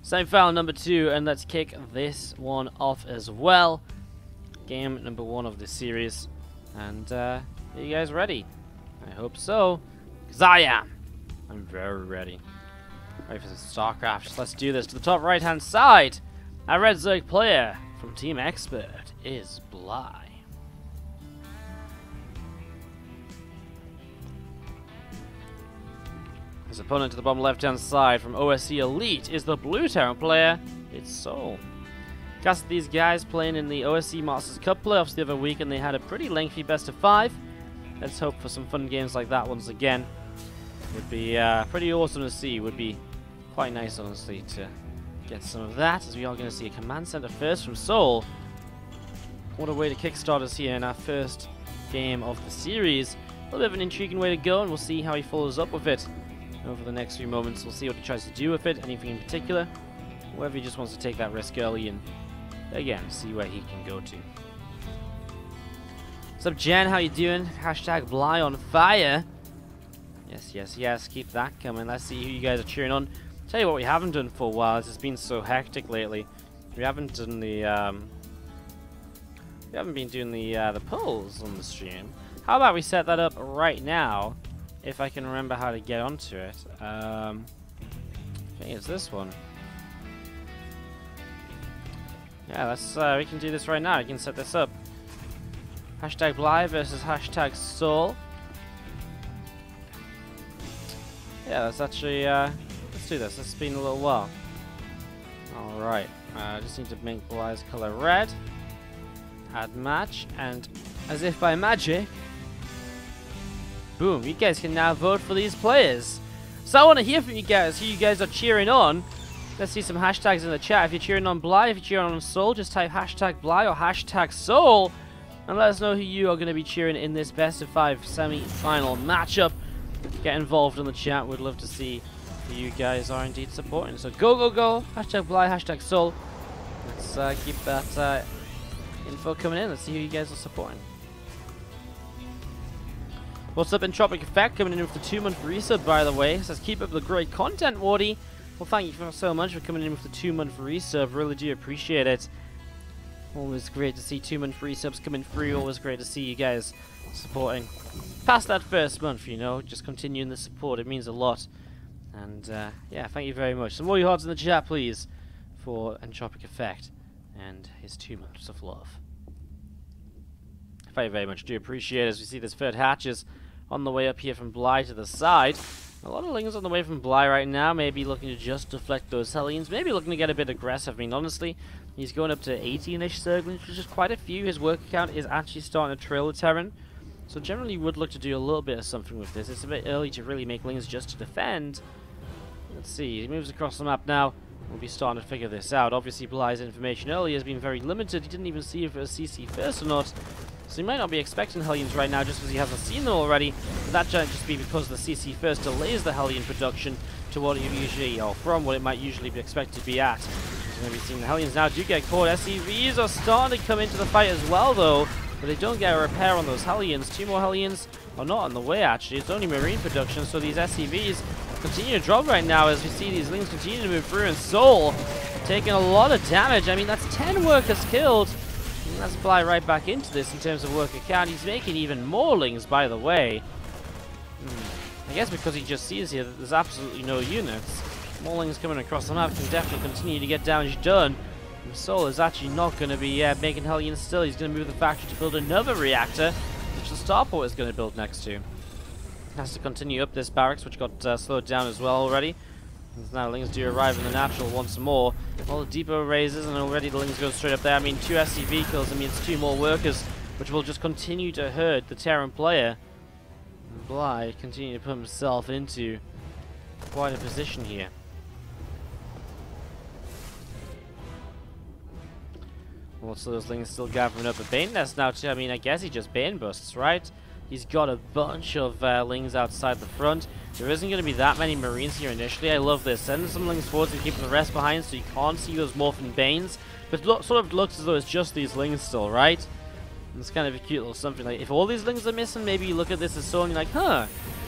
Semi-final number 2, and let's kick this one off as well. Game number 1 of this series. And are you guys ready? I hope so, because I am. I'm very ready. Ready for some StarCraft. Let's do this. To the top right-hand side, our red Zerg player from Team Expert is Bly. His opponent to the bottom left-hand side from OSC Elite is the blue Terran player. It's souL. Casted these guys playing in the OSC Masters Cup playoffs the other week, and they had a pretty lengthy best-of-5. Let's hope for some fun games like that once again. Would be pretty awesome to see. Would be quite nice, honestly, to get some of that, as we are going to see a command center first from souL. What a way to kickstart us here in our first game of the series. A little bit of an intriguing way to go, and we'll see how he follows up with it over the next few moments. We'll see what he tries to do with it, anything in particular, or whether he just wants to take that risk early and, again, see where he can go to. What's up, Jen? How you doing? Hashtag Bly on fire. Yes, yes, yes. Keep that coming. Let's see who you guys are cheering on. Tell you what we haven't done for a while. It's been so hectic lately. We haven't done the been doing the polls on the stream. How about we set that up right now? If I can remember how to get onto it. I think it's this one. Yeah, let's we can do this right now. I can set this up. Hashtag Bly versus hashtag souL. Yeah, let's actually let's do this. It's been a little while. Alright. I just need to make Bly's color red. Add match, and as if by magic, boom, you guys can now vote for these players. So I want to hear from you guys, who you guys are cheering on. Let's see some hashtags in the chat. If you're cheering on Bly, if you're cheering on souL, just type hashtag Bly or hashtag souL, and let us know who you are going to be cheering in this best-of-5 semi-final matchup. Get involved in the chat. We'd love to see who you guys are indeed supporting. So go, go, go. Hashtag Bly, hashtag souL. Let's keep that info coming in. Let's see who you guys are supporting. What's up, Entropic Effect, coming in with the 2-month resub, by the way. It says, keep up the great content, Wardy. Well, thank you so much for coming in with the 2-month resub. Really do appreciate it. Always great to see 2-month resubs coming through. Always great to see you guys supporting. Past that first month, you know, just continuing the support. It means a lot. And, yeah, thank you very much. Some more hearts in the chat, please, for Entropic Effect and his 2 months of love. Thank you very much. Do appreciate it as we see this third hatches on the way up here from Bly to the side. A lot of Lings on the way from Bly right now. Maybe looking to just deflect those Hellions. Maybe looking to get a bit aggressive. I mean, honestly, he's going up to 18-ish Zerglings, which is quite a few. His work account is actually starting to trail the Terran. So generally would look to do a little bit of something with this. It's a bit early to really make Lings just to defend. Let's see. He moves across the map now. We'll be starting to figure this out. Obviously, Bly's information earlier has been very limited. He didn't even see if it was CC first or not. So he might not be expecting Hellions right now just because he hasn't seen them already. But that might just be because the CC first delays the Hellion production to what it usually, or from what it might usually be expected to be at. So we're going to be seeing the Hellions now do get caught. SCVs are starting to come into the fight as well, though. But they don't get a repair on those Hellions. 2 more Hellions are not on the way, actually. It's only Marine production, so these SCVs continue to drop right now as we see these Lings continue to move through, and souL taking a lot of damage. I mean, that's 10 workers killed. And let's fly right back into this in terms of worker count. He's making even more Lings, by the way. I guess because he just sees here that there's absolutely no units. More Lings coming across the map can definitely continue to get damage done. And souL is actually not going to be making Hellions still. He's going to move the factory to build another reactor, which the starport is going to build next to. Has to continue up this barracks, which got slowed down as well already. As now Lings do arrive in the natural once more. All the depot raises, and already the Lings go straight up there. I mean, 2 SCV kills, I mean, it's 2 more workers, which will just continue to hurt the Terran player. And Bly continue to put himself into quite a position here. What's those Lings still gathering up a Bane Nest now too? I mean, I guess he just Bane busts, right? He's got a bunch of Lings outside the front. There isn't going to be that many Marines here initially. I love this. Send some Lings forward and keeping the rest behind so you can't see those Morphin Banes. But it sort of looks as though it's just these Lings still, right? And it's kind of a cute little something. Like, if all these Lings are missing, maybe you look at this as so and you're like, huh,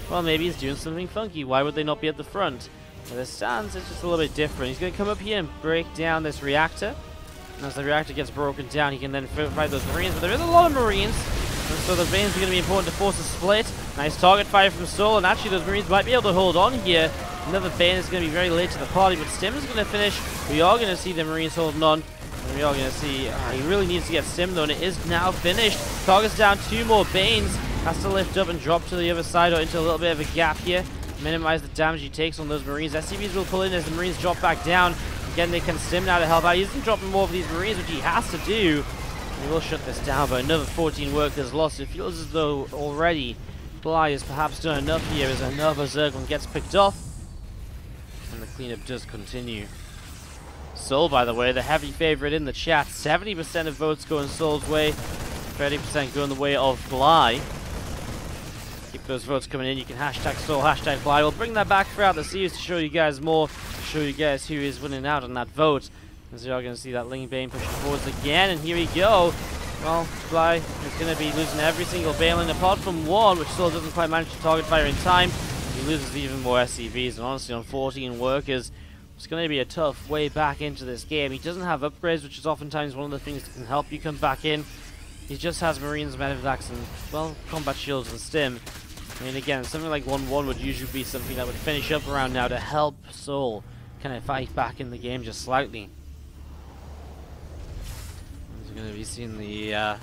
well, maybe he's doing something funky. Why would they not be at the front? But the stance is just a little bit different. He's going to come up here and break down this reactor. And as the reactor gets broken down, he can then fight those Marines. But there is a lot of Marines, and so the Veins are going to be important to force a split. Nice target fire from souL, and actually those Marines might be able to hold on here. Another Bane is going to be very late to the party, but Stim is going to finish. We are going to see the Marines holding on. And we are going to see, he really needs to get Stim though, and it is now finished. Target's down 2 more Banes. Has to lift up and drop to the other side or into a little bit of a gap here. Minimize the damage he takes on those Marines. SCVs will pull in as the Marines drop back down. Again, they can Stim now to help out. He isn't dropping more of these Marines, which he has to do. He will shut this down, but another 14 workers lost. It feels as though already Bly has perhaps done enough here as another Zerglin gets picked off. And the cleanup does continue. souL, by the way, the heavy favorite in the chat. 70% of votes going souL's way, 30% going the way of Bly. Keep those votes coming in. You can hashtag souL, hashtag Bly. We'll bring that back throughout the series to show you guys more, to show you guys who is winning out on that vote. As you are going to see that Ling Bane pushing forwards again, and here we go. Well, Bly is going to be losing every single Baneling apart from one, which souL doesn't quite manage to target fire in time. He loses even more SCVs, and honestly on 14 workers, it's going to be a tough way back into this game. He doesn't have upgrades, which is oftentimes one of the things that can help you come back in. He just has Marines, Medivacs, and, well, combat shields and Stim. I mean, again, something like 1-1 would usually be something that would finish up around now to help souL kind of fight back in the game just slightly. We're going to be seeing the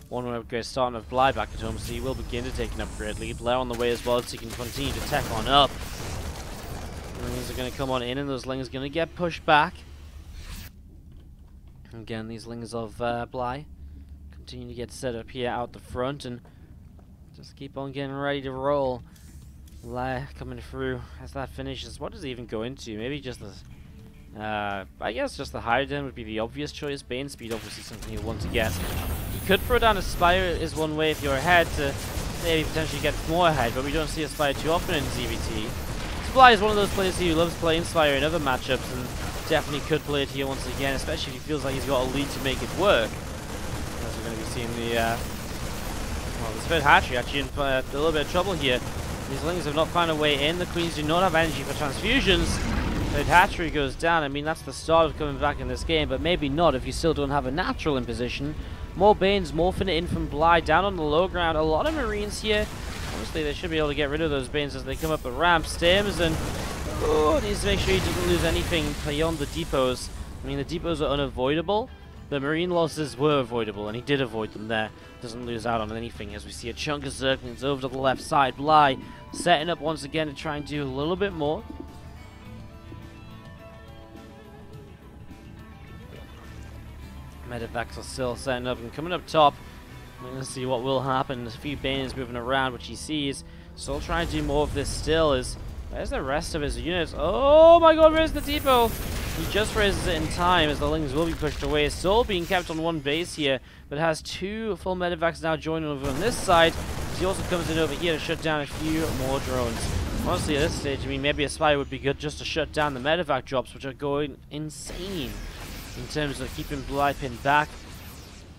one upgrade starting of Bly back at home, so he will begin to take an upgrade lead. Blair on the way as well, so he can continue to tech on up. Lings are going to come on in, and those Lings are going to get pushed back. Again, these Lings of Bly continue to get set up here out the front, and just keep on getting ready to roll. Bly coming through as that finishes. What does he even go into? Maybe just the... I guess just the higher den would be the obvious choice. Bane speed, obviously something you'll want to get. You could throw down a Spire is one way if you're ahead to maybe potentially get more ahead, but we don't see a Spire too often in ZvT. Bly is one of those players who loves playing Spire in other matchups and definitely could play it here once again, especially if he feels like he's got a lead to make it work. As we're going to be seeing the, well, this third hatchery actually in a little bit of trouble here. These Lings have not found a way in. The Queens do not have energy for transfusions. Third hatchery goes down. I mean, that's the start of coming back in this game, but maybe not if you still don't have a natural in position. More Banes morphing it in from Bly down on the low ground. A lot of Marines here. Honestly, they should be able to get rid of those Banes as they come up the ramp. Stims and needs to make sure he doesn't lose anything beyond the depots. I mean, the depots are unavoidable. The Marine losses were avoidable, and he did avoid them there. Doesn't lose out on anything as we see a chunk of Zerglings over to the left side. Bly setting up once again to try and do a little bit more. Medivacs are still setting up and coming up top. We're going to see what will happen. There's a few Banes moving around, which he sees. Still trying to do more of this still. Where's the rest of his units? Oh my god, where's the depot? He just raises it in time as the Lings will be pushed away. souL being kept on one base here, but has 2 full Medivacs now joining over on this side. He also comes in over here to shut down a few more drones. Honestly, at this stage, I mean, maybe a Spire would be good just to shut down the Medivac drops, which are going insane in terms of keeping Bly pinned back.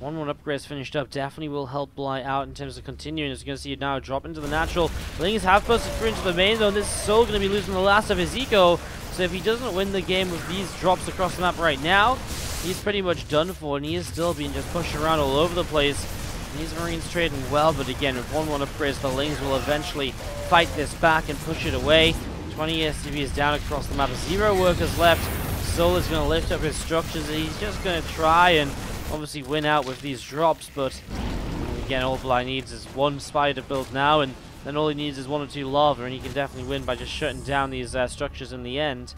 1-1 upgrades finished up definitely will help Bly out in terms of continuing. As you're going to see it now drop into the natural. Lings have busted through into the main zone. This is souL going to be losing the last of his eco. So if he doesn't win the game with these drops across the map right now, he's pretty much done for, and he is still being just pushed around all over the place. And these Marines trading well, but again, with 1-1 upgrades, the Lings will eventually fight this back and push it away. 20 SCVs down across the map. 0 workers left. souL is going to lift up his structures. He's just going to try and obviously win out with these drops, but again, all Bly needs is 1 Spire to build now, and then all he needs is 1 or 2 lava, and he can definitely win by just shutting down these structures in the end.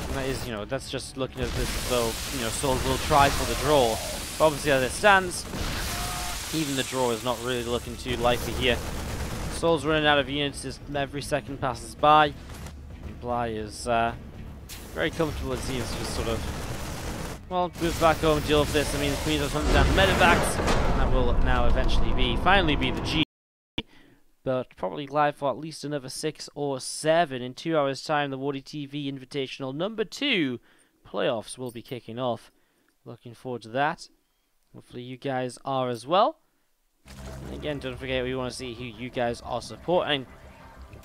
And that is, that's just looking at this as though, souL will try for the draw. But obviously, as it stands, even the draw is not really looking too likely here. souL's running out of units as every second passes by. And Bly is very comfortable, it seems, just sort of, well, move back home, deal with this. I mean, the Queens are hunting down the Medivacs. That will now eventually finally be the G. But probably live for at least another 6 or 7. In 2 hours' time, the WardiTV Invitational number 2 playoffs will be kicking off. Looking forward to that. Hopefully you guys are as well. And again, don't forget we want to see who you guys are supporting.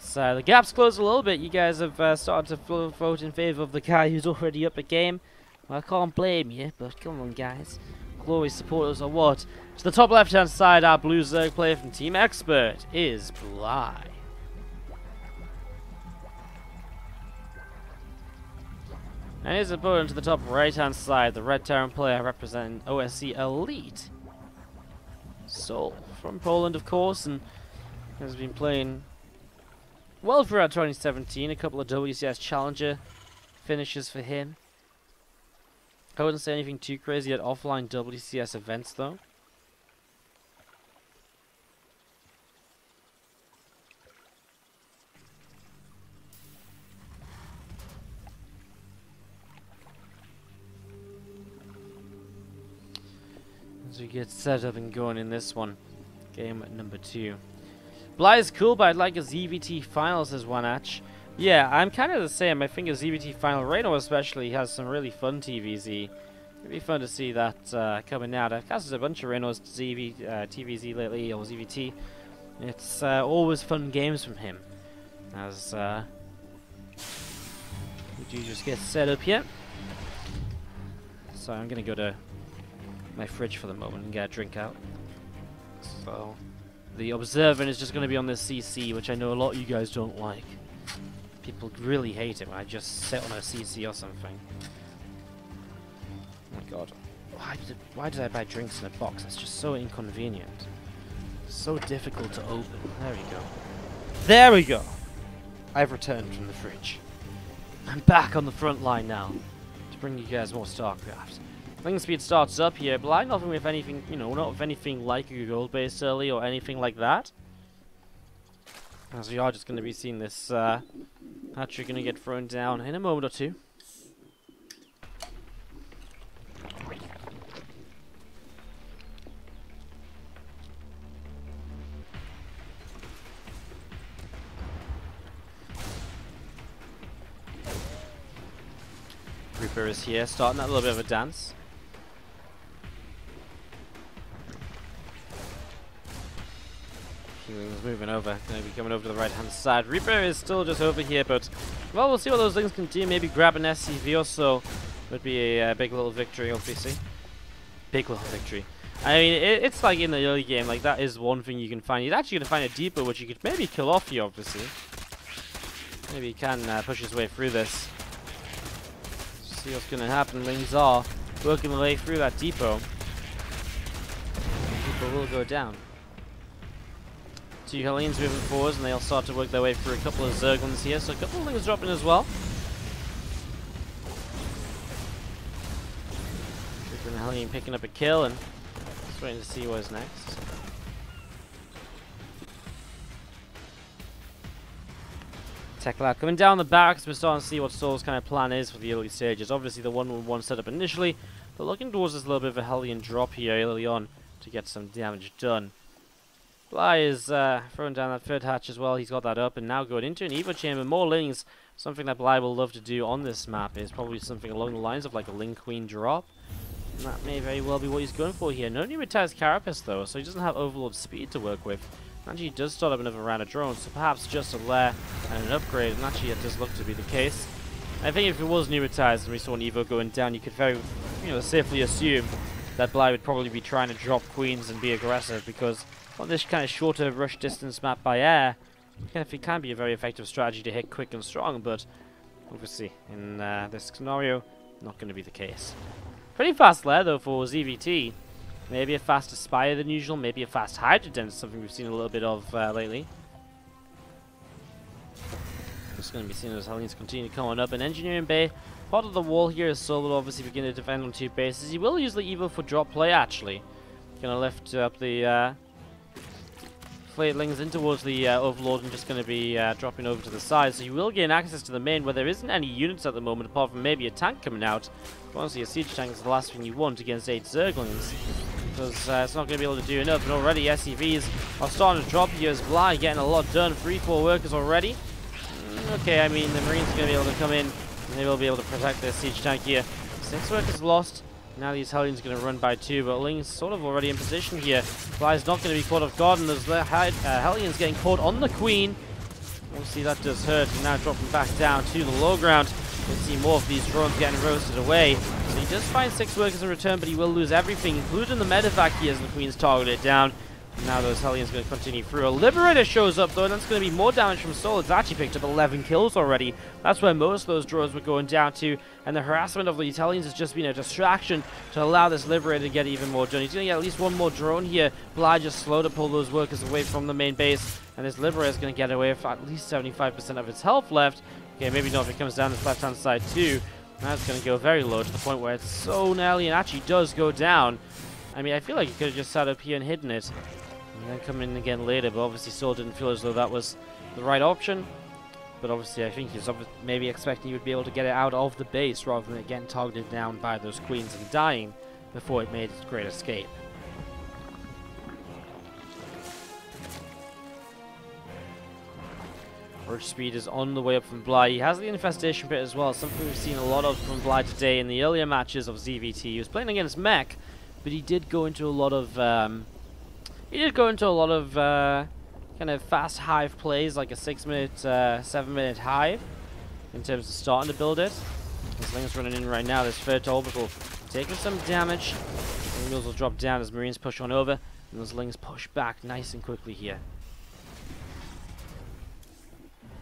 The gap's closed a little bit. You guys have started to vote in favor of the guy who's already up a game. Well, I can't blame you, but come on, guys. Glory supporters or what? To the top left-hand side, our blue Zerg player from Team Expert is Bly. And his opponent to the top right-hand side, the red Terran player representing OSC Elite, souL from Poland, of course, and has been playing well throughout 2017. A couple of WCS Challenger finishes for him. I wouldn't say anything too crazy at offline WCS events, though. As we get set up and going in this one, game number 2. Bly is cool, but I'd like a ZvT finals as one match. Yeah, I'm kind of the same. I think a ZvT final, Reno especially, has some really fun TVZ. It'd be fun to see that coming out. I've casted a bunch of Reno's TVZ lately, or ZvT. It's always fun games from him. As would you just get set up here? So I'm gonna go to my fridge for the moment and get a drink out. So the observant is just going to be on this CC, which I know a lot of you guys don't like. People really hate it when I just sit on a CC or something. Oh my god. Why did I buy drinks in a box? That's just so inconvenient. So difficult to open. There we go. There we go! I've returned from the fridge. I'm back on the front line now to bring you guys more StarCraft. Fling speed starts up here, but I'm nothing with anything, you know, not with anything like a gold base early or anything like that. As we are just going to be seeing this hatchery going to get thrown down in a moment or two. Reaper is here, starting that little bit of a dance. He's moving over, going to be coming over to the right hand side. Reaper is still just over here, but well, we'll see what those things can do. Maybe grab an SCV or so would be a big little victory, obviously. Big little victory. I mean, it's like in the early game, like that is one thing you can find. You're actually going to find a depot, which you could maybe kill off here, obviously. Maybe he can push his way through this. See what's going to happen. Lings are working their way through that depot. Depot will go down. 2 Hellions moving forwards, and they'll start to work their way through a couple of Zerglings here, so a couple of things dropping as well. Reaper and Hellion picking up a kill, and just waiting to see what's next. Tech Lab coming down the barracks, we're starting to see what souL's kind of plan is for the early stages. Obviously the 1-1-1 setup initially, but looking towards this little bit of a Hellion drop here early on to get some damage done. Bly is throwing down that third hatch as well. He's got that up and now going into an Evo chamber. More Lings. Something that Bly will love to do on this map is probably something along the lines of like a Ling Queen drop. And that may very well be what he's going for here. No new retires Carapace though, so he doesn't have Overlord speed to work with. Actually, he does start up another round of drones, so perhaps just a lair and an upgrade. And actually, it does look to be the case. I think if it was new retires and we saw an Evo going down, you could very, safely assume that Bly would probably be trying to drop queens and be aggressive because on this kind of shorter rush distance map by air, it can be a very effective strategy to hit quick and strong, but obviously in this scenario, not going to be the case. Pretty fast lair though for ZvT. Maybe a faster Spire than usual, maybe a fast Hydrogen, something we've seen a little bit of lately. Just going to be seeing those Hellions continue to come on up. An Engineering Bay, part of the wall here is souL will obviously begin to defend on 2 bases. He will use the Evo for drop play actually. Going to lift up the Flatlings in towards the Overlord and just going to be dropping over to the side. So you will gain access to the main where there isn't any units at the moment apart from maybe a tank coming out. Honestly, a siege tank is the last thing you want against 8 Zerglings. Because it's not going to be able to do enough. And already SCVs are starting to drop here as Bly getting a lot done. 3-4 workers already. Okay, I mean the Marines are going to be able to come in and they will be able to protect their siege tank here. 6 workers lost. Now these Hellions are going to run by 2, but Ling's sort of already in position here. Bly's not going to be caught off guard, and there's Hellions getting caught on the Queen. Obviously that does hurt, and now dropping back down to the low ground. We'll see more of these drones getting roasted away. So he does find 6 workers in return, but he will lose everything, including the medevac here as the Queen's targeted down. Now those Hellions going to continue through. A Liberator shows up though, and that's going to be more damage from souL. It's actually picked up 11 kills already. That's where most of those drones were going down to, and the harassment of the Hellions has just been a distraction to allow this Liberator to get even more done. He's going to get at least one more drone here. Bly just slow to pull those workers away from the main base, and this Liberator is going to get away with at least 75% of its health left. Okay, maybe not if it comes down this left-hand side too. That's going to go very low to the point where it's so nearly and actually does go down. I mean, I feel like he could have just sat up here and hidden it, and then come in again later, but obviously souL didn't feel as though that was the right option. But obviously I think he's maybe expecting he would be able to get it out of the base rather than it getting targeted down by those Queens and dying before it made its great escape. Urge speed is on the way up from Bly. He has the infestation pit as well, something we've seen a lot of from Bly today in the earlier matches of ZvT. He was playing against Mech, but he did go into a lot of kind of fast hive plays, like a 6-minute, 7-minute hive, in terms of starting to build it. This Ling's running in right now. This third orbital taking some damage. The wheels will drop down as Marines push on over, and those Lings push back nice and quickly here.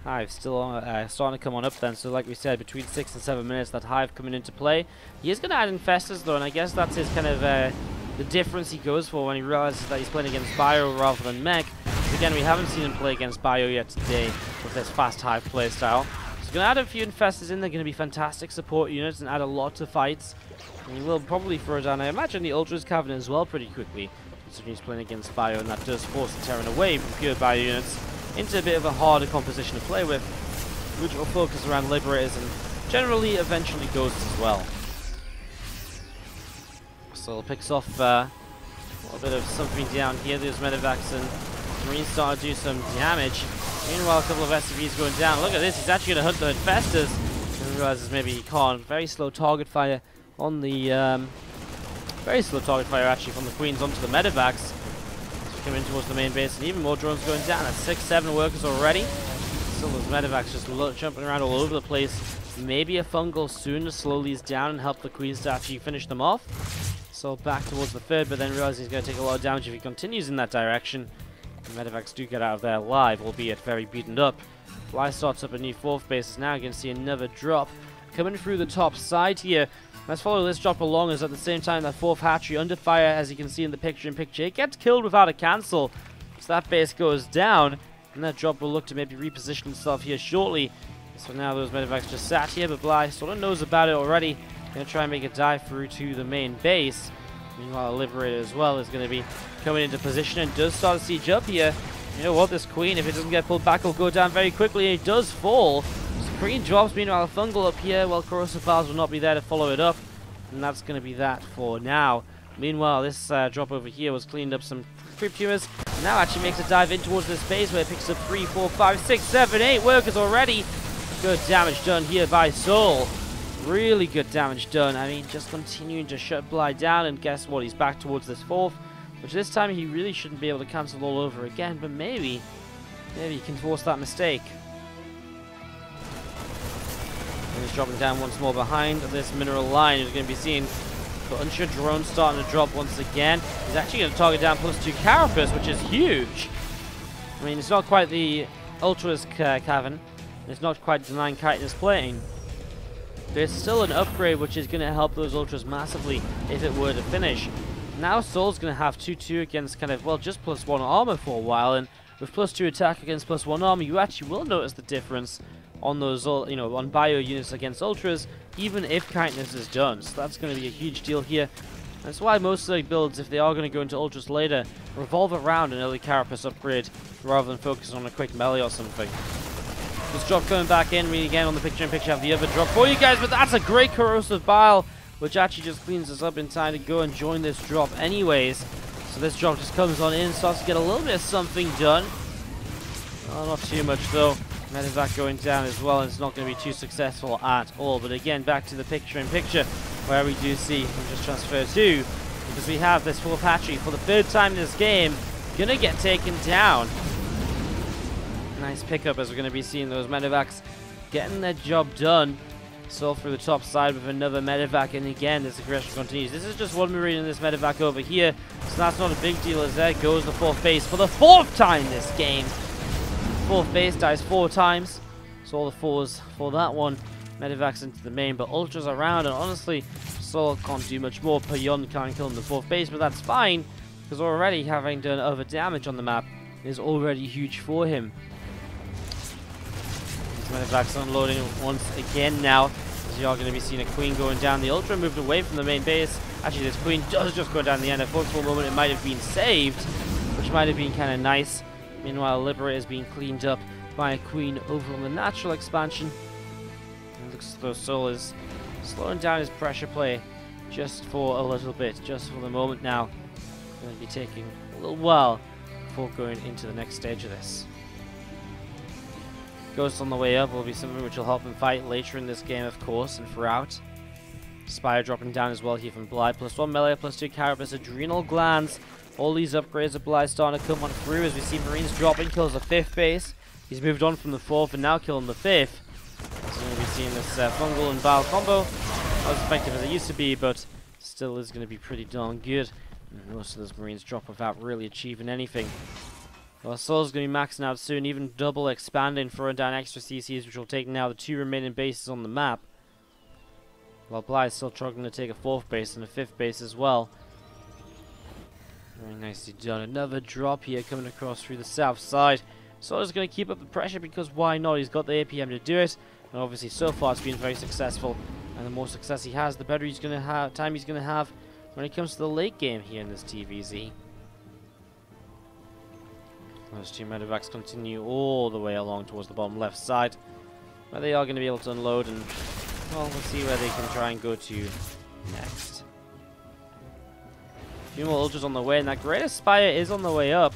Hive still on, starting to come on up then, so like we said, between 6 and 7 minutes, that Hive coming into play. He is going to add Infestors though, and I guess that's his kind of the difference he goes for when he realizes that he's playing against Bio rather than Mech. Again, we haven't seen him play against Bio yet today with this fast Hive playstyle. So he's going to add a few Infestors in. They're going to be fantastic support units and add a lot to fights. And he will probably throw down, I imagine, the Ultras Cavern as well pretty quickly, considering he's playing against Bio, and that does force the Terran away from pure Bio units into a bit of a harder composition to play with, which will focus around Liberators and generally eventually Ghosts as well. So it picks off a little bit of something down here. There's medevacs and Marines start to do some damage. Meanwhile, a couple of SCVs going down. Look at this, he's actually going to hunt the Infestors. And realizes maybe he can't. Very slow target fire on the... very slow target fire actually from the Queens onto the medevacs. Coming towards the main base, and even more drones going down. That's 6-7 workers already. Still those medevacs just jumping around all over the place. Maybe a fungal soon to slow these down and help the Queens to actually finish them off. So back towards the third, but then realizing he's going to take a lot of damage if he continues in that direction. The medevacs do get out of there alive, albeit very beaten up. Bly starts up a new 4th base. Now you can see another drop coming through the top side here. Let's follow this drop along, as at the same time that 4th hatchery under fire, as you can see in the picture-in-picture. It gets killed without a cancel, so that base goes down, and that drop will look to maybe reposition itself here shortly. So now those medevacs just sat here, but Bly sort of knows about it already. Going to try and make a dive through to the main base. Meanwhile, a Liberator as well is going to be coming into position and does start to siege up here. You know what, this Queen, if it doesn't get pulled back, will go down very quickly. It does fall. Queen drops, meanwhile a fungal up here, while corrosive files will not be there to follow it up, and that's going to be that for now. Meanwhile, this drop over here was cleaned up some creep tumors. Now actually makes a dive in towards this base where it picks up 3, 4, 5, 6, 7, 8 workers already. Good damage done here by souL. Really good damage done. I mean, just continuing to shut Bly down, and guess what? He's back towards this 4th, which this time he really shouldn't be able to cancel all over again, but maybe he can force that mistake. And he's dropping down once more behind this mineral line. He's going to be seeing a bunch of drones starting to drop once again. He's actually going to target down +2 Carapace, which is huge. I mean, it's not quite the Ultras Cavern. It's not quite the 9 chitinous plating. There's still an upgrade which is going to help those Ultras massively if it were to finish. Now souL's going to have 2-2 against kind of, well, just +1 armor for a while, and with +2 attack against +1 armor, you actually will notice the difference on those, you know, on bio units against Ultras, even if chitinous is done. So that's going to be a huge deal here. That's why most of the builds, if they are going to go into Ultras later, revolve around an early Carapace upgrade rather than focus on a quick melee or something. This drop coming back in, we again on the picture-in-picture have the other drop for you guys, but that's a great corrosive bile, which actually just cleans us up in time to go and join this drop anyways. So this drop just comes on in, starts to get a little bit of something done. Oh, not too much though. Medevac going down as well, and it's not going to be too successful at all. But again, back to the picture-in-picture, where we do see, we'll just transfer to, because we have this 4th hatchery for the 3rd time in this game, going to get taken down. nice pickup as we're going to be seeing those medevacs getting their job done. souL through the top side with another medevac, and again this aggression continues. This is just one Marine in this medevac over here, so that's not a big deal as there goes the 4th base for the 4th time this game. 4th base dies 4 times, so all the 4s for that one. Medevacs into the main, but ultras around, and honestly souL can't do much more beyond killing the 4th base, but that's fine because already having done other damage on the map is already huge for him. Medevacs unloading once again now, as you are going to be seeing a Queen going down. The Ultra moved away from the main base. Actually, this Queen does just go down the end. I thought for a moment it might have been saved, which might have been kind of nice. Meanwhile, Liberator is being cleaned up by a Queen over on the natural expansion. It looks as though souL is slowing down his pressure play just for a little bit, just for the moment now. Going to be taking a little while before going into the next stage of this. Ghost on the way up will be something which will help him fight later in this game, of course, and throughout. Spire dropping down as well here from Bly. +1 melee, +2 carapace, adrenal glands. All these upgrades of Bly starting to come on through as we see Marines dropping, kills the 5th base. He's moved on from the 4th and now killing the 5th. So we're going to be seeing this fungal and bile combo. Not as effective as it used to be, but still is going to be pretty darn good. And most of those Marines drop without really achieving anything. Well, souL's going to be maxing out soon, even double expanding, throwing down extra CCs, which will take now the 2 remaining bases on the map. While Bly is still struggling to take a 4th base and a 5th base as well. Very nicely done. Another drop here coming across through the south side. souL is going to keep up the pressure because why not? He's got the APM to do it. And obviously so far it's been very successful. And the more success he has, the better he's going to have, time he's going to have when it comes to the late game here in this TVZ. Those 2 medevacs continue all the way along towards the bottom left side, where they are going to be able to unload, and well, we'll see where they can try and go to next. A few more ultras on the way, and that Great Aspire is on the way up.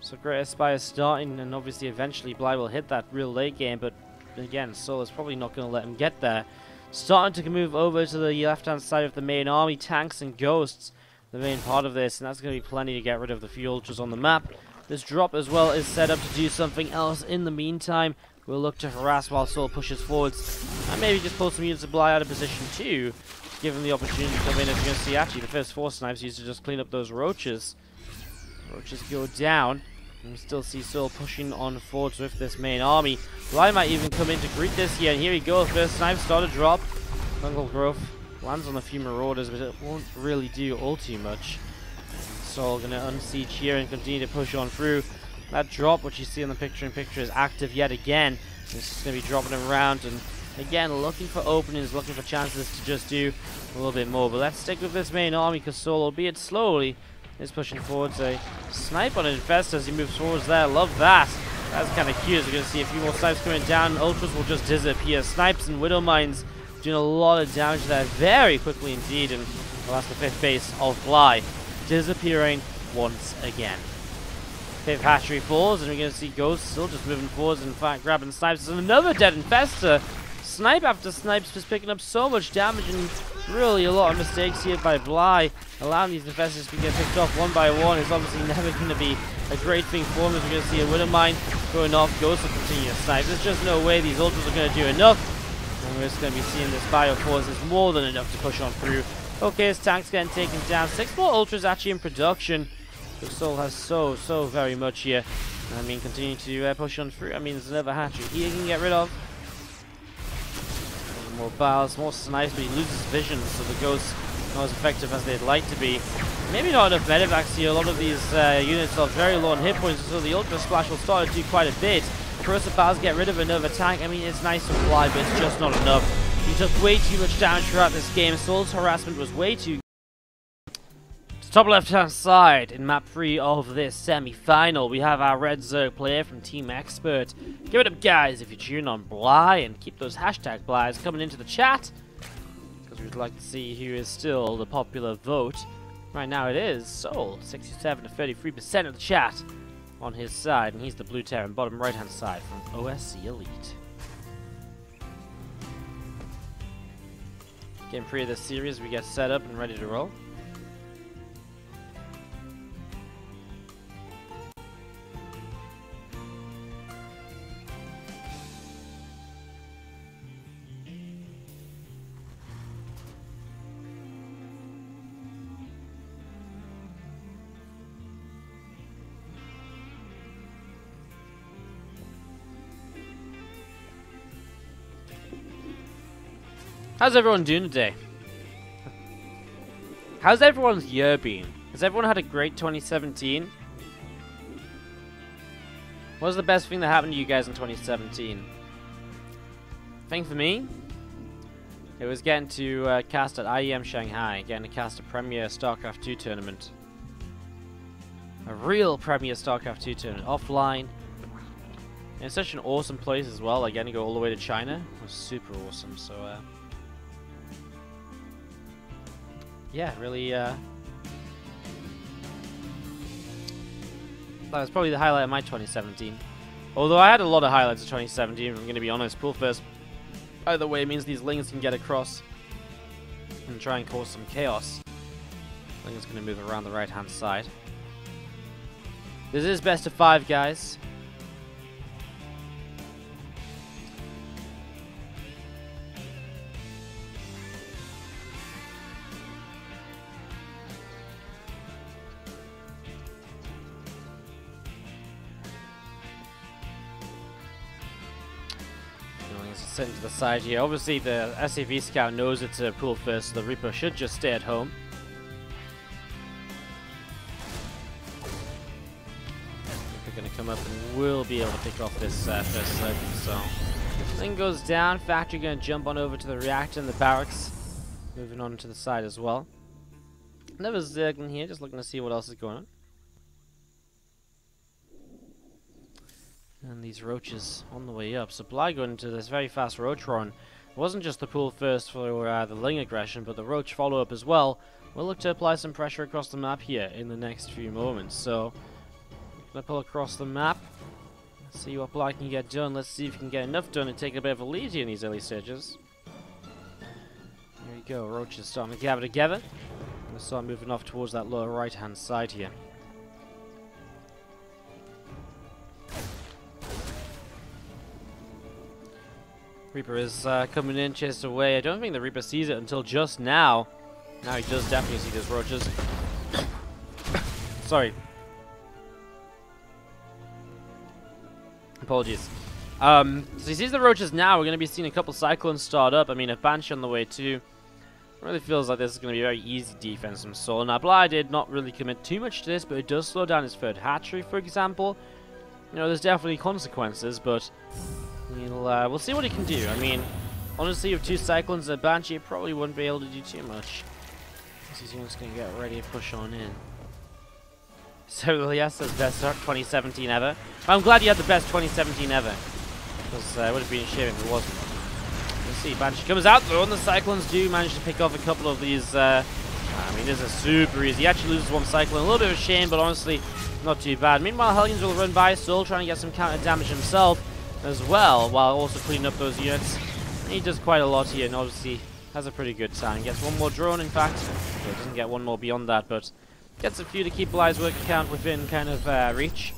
So Great Aspire starting, and obviously eventually Bly will hit that real late game, but again, souL is probably not going to let him get there. Starting to move over to the left-hand side of the main army, tanks and ghosts, the main part of this, and that's going to be plenty to get rid of the few ultras on the map. This drop as well is set up to do something else. In the meantime, we'll look to harass while souL pushes forwards. And maybe just pull some units of Bly out of position too. Give him the opportunity to come in. As you're going to see, actually, the first 4 snipes used to just clean up those roaches. Roaches go down. And we still see souL pushing on forwards with this main army. Bly might even come in to greet this here. And here we go. First snipe start to drop. Fungal growth lands on a few marauders, but it won't really do all too much. souL going to unsiege here and continue to push on through. That drop, which you see in the picture-in-picture, is active yet again. It's just going to be dropping around, and again, looking for openings, looking for chances to just do a little bit more. But let's stick with this main army, because souL, albeit slowly, is pushing forwards. A snipe on an Infestor as he moves forwards there. Love that. That's kind of cute. We're going to see a few more snipes coming down. Ultras will just disappear. Snipes and Widow Mines doing a lot of damage there very quickly indeed. And well, that's the 5th base of Bly disappearing once again. 5th hatchery falls, and we're going to see Ghost still just moving forwards, and in fact grabbing snipes. And another dead Infestor. Snipe after snipes just picking up so much damage, and really a lot of mistakes here by Bly. Allowing these Infestors to get picked off one by one is obviously never going to be a great thing for him, as we're going to see a Widow Mine going off. Ghost will continue to snipe. There's just no way these Ultras are going to do enough. And we're just going to be seeing this Bioforce is more than enough to push on through. Okay, his tank's getting taken down. 6 more Ultras actually in production. souL has so very much here. I mean, continue to push on through. I mean, there's another hatchery he can get rid of. More Biles, more snipes, but he loses vision, so the Ghosts not as effective as they'd like to be. Maybe not enough medevacs here. A lot of these units are very low on hit points, so the Ultra Splash will start to do quite a bit. Corrosive Biles get rid of another tank. I mean, it's nice to fly, but it's just not enough. He took way too much damage throughout this game. souL's harassment was way too... Top left-hand side in map 3 of this semi-final, we have our Red Zerg player from Team Expert. Give it up, guys, if you tune on Bly, and keep those hashtag Blys coming into the chat, because we'd like to see who is still the popular vote. Right now it is souL, 67 to 33% of the chat on his side, and he's the blue Terran bottom right-hand side from OSC Elite. Game 3 of this series, we get set up and ready to roll. How's everyone doing today? How's everyone's year been? Has everyone had a great 2017? What was the best thing that happened to you guys in 2017? I think for me, it was getting to cast at IEM Shanghai, getting to cast a Premier StarCraft 2 tournament. A real Premier StarCraft 2 tournament, offline. And it's such an awesome place as well, like getting to go all the way to China. It was super awesome, so yeah, really that was probably the highlight of my 2017. Although I had a lot of highlights of 2017, if I'm going to be honest. Pool first, either way, means these Lings can get across and try and cause some chaos. Ling is going to move around the right-hand side. This is best of 5, guys. Sitting to the side here. Obviously, the SAV scout knows it's a pool first, so the Reaper should just stay at home. We're going to come up and will be able to pick off this first circle. So, thing goes down. Factory going to jump on over to the reactor and the barracks. Moving on to the side as well. Another Zerglin here, just looking to see what else is going on. And these roaches on the way up. Supply going into this very fast roach run. It wasn't just the pool first for the Ling aggression, but the roach follow-up as well. We'll look to apply some pressure across the map here in the next few moments. So, gonna pull across the map. Let's see what Black can get done. Let's see if we can get enough done to take a bit of a lead here in these early stages. There you go. Roaches starting to gather together. We'll start moving off towards that lower right-hand side here. Reaper is coming in, chased away. I don't think the Reaper sees it until just now. Now he does definitely see those roaches. Sorry. Apologies. So he sees the roaches now. We're going to be seeing a couple cyclones start up. I mean, a Banshee on the way too. Really feels like this is going to be a very easy defense from souL. Now, Bly did not really commit too much to this, but it does slow down his third hatchery, for example. You know, there's definitely consequences, but we'll see what he can do. I mean, honestly, with 2 cyclones and a Banshee, he probably wouldn't be able to do too much. He's just going to get ready to push on in. So, yes, that's best 2017 ever. I'm glad you had the best 2017 ever. Because it would have been a shame if it wasn't. Let's see, Banshee comes out though, and the cyclones do manage to pick off a couple of these. I mean, this is super easy. He actually loses 1 cyclone. A little bit of a shame, but honestly, not too bad. Meanwhile, Hellions will run by, souL trying to get some counter damage himself as well, while also cleaning up those units. And he does quite a lot here, and obviously has a pretty good time. Gets 1 more drone, in fact. So doesn't get 1 more beyond that, but gets a few to keep Bly's work account within kind of reach.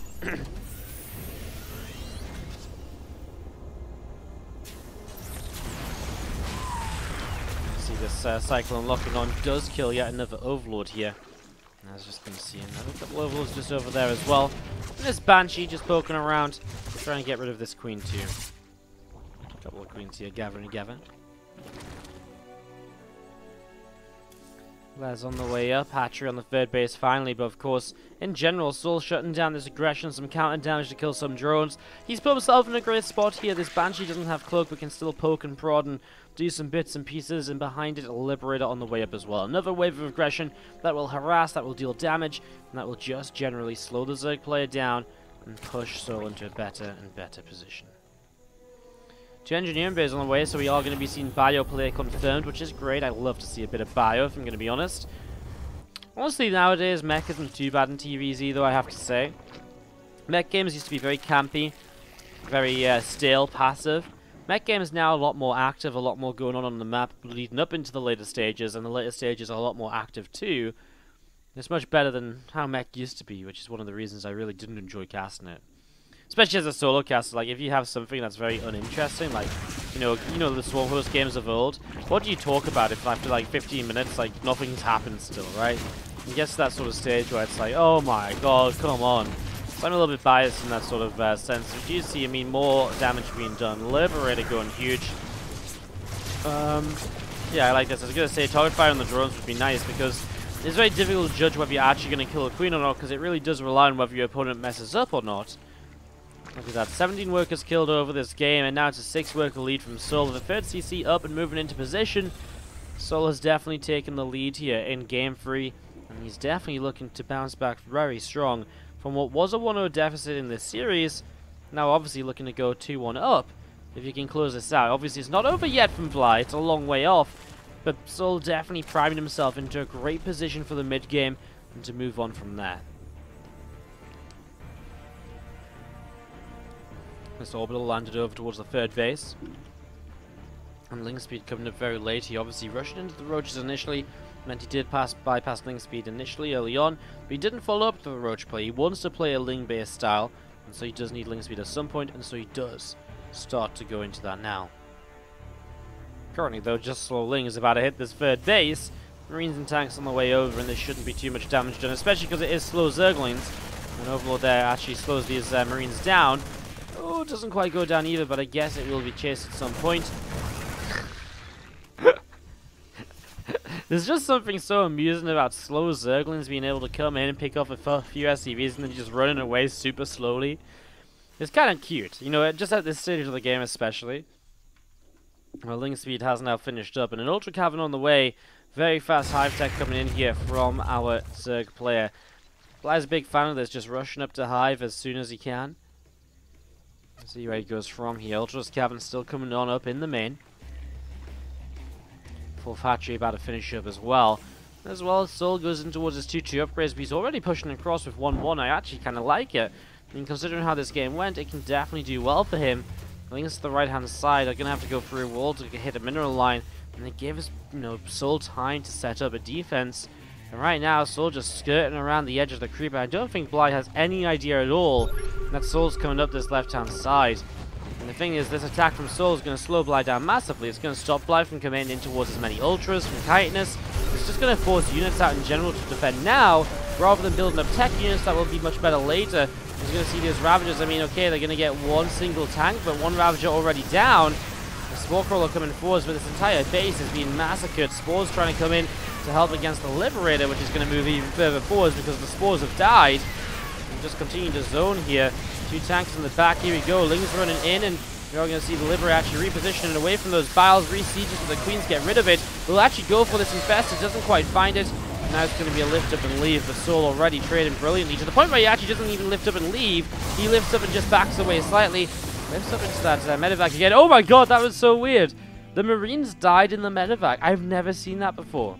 See this Cyclone locking on does kill yet another Overlord here. I was just going to see another couple Overlords just over there as well. And this Banshee just poking around, trying to get rid of this Queen too. A couple of Queens here gathering together. Les on the way up, hatchery on the 3rd base finally, but of course, in general, souL shutting down this aggression, some counter damage to kill some drones. He's put himself in a great spot here. This Banshee doesn't have cloak, but can still poke and prod and do some bits and pieces, and behind it, a Liberator on the way up as well. Another wave of aggression that will harass, that will deal damage, and that will just generally slow the Zerg player down and push souL into a better and better position. 2 engineering bays on the way, so we are going to be seeing bio play confirmed, which is great. I love to see a bit of bio, if I'm going to be honest. Honestly, nowadays, mech isn't too bad in TVs either, I have to say. Mech games used to be very campy, very stale, passive. Mech game is now a lot more active, a lot more going on the map, leading up into the later stages, and the later stages are a lot more active too. It's much better than how mech used to be, which is one of the reasons I really didn't enjoy casting it. Especially as a solo caster, like if you have something that's very uninteresting, like you know the Swarm Host games of old. What do you talk about if after like 15 minutes, like nothing's happened still, right? It gets to that sort of stage where it's like, oh my god, come on. So I'm a little bit biased in that sort of sense. If you see, I mean, more damage being done. Liberator going huge. Yeah, I like this. I was going to say target fire on the drones would be nice because it's very difficult to judge whether you're actually going to kill a queen or not because it really does rely on whether your opponent messes up or not. Look at that. 17 workers killed over this game, and now it's a 6-worker lead from souL. The third CC up and moving into position. souL has definitely taken the lead here in Game 3, and he's definitely looking to bounce back very strong from what was a 1-0 deficit in this series. Now obviously looking to go 2-1 up if you can close this out. Obviously it's not over yet from Bly, it's a long way off, but souL definitely priming himself into a great position for the mid game and to move on from there. This orbital landed over towards the third base. And Link Speed coming up very late. He obviously rushed into the roaches initially. Meant he did bypass Link Speed initially early on. But he didn't follow up the roach play. He wants to play a Ling based style. And so he does need Link Speed at some point. And so he does start to go into that now. Currently though, just slow Ling is about to hit this third base. Marines and tanks on the way over. And there shouldn't be too much damage done. Especially because it is slow Zerglings. And Overlord there actually slows these Marines down. Oh, it doesn't quite go down either, but I guess it will be chased at some point. There's just something so amusing about slow Zerglings being able to come in and pick off a few SCVs and then just running away super slowly. It's kind of cute, you know, just at this stage of the game especially. Well, Link Speed has now finished up, and an Ultra Cavern on the way. Very fast hive tech coming in here from our Zerg player. Bly's a big fan of this, just rushing up to hive as soon as he can. See where he goes from here. Ultra's Cavern still coming on up in the main. Full Hatchery about to finish up as well. As well, souL goes in towards his 2-2 upgrades, but he's already pushing across with 1-1. I actually kind of like it. I mean, considering how this game went, it can definitely do well for him. I think it's the right-hand side. They're going to have to go through a wall to hit a mineral line. And they give us, you know, souL time to set up a defense. And right now, souL just skirting around the edge of the creeper. I don't think Bly has any idea at all that souL's coming up this left-hand side. And the thing is, this attack from souL is going to slow Bly down massively. It's going to stop Bly from coming in towards as many ultras from chitinous. It's just going to force units out in general to defend now, rather than building up tech units that will be much better later. You're going to see these Ravagers. I mean, okay, they're going to get one single tank, but one Ravager already down. The Spore Crawler coming forwards, but this entire base is being massacred. Spores trying to come in to help against the Liberator, which is going to move even further forwards because the Spores have died. And just continue to zone here. 2 tanks in the back. Here we go. Ling's running in, and you're going to see the Liberator actually repositioning away from those Biles. Re-sieges so the Queens get rid of it. We'll actually go for this Infest. It doesn't quite find it. Now it's going to be a lift up and leave, but souL already trading brilliantly to the point where he actually doesn't even lift up and leave. He lifts up and just backs away slightly. Lifts up into that medevac again. Oh my god, that was so weird. The Marines died in the medevac. I've never seen that before.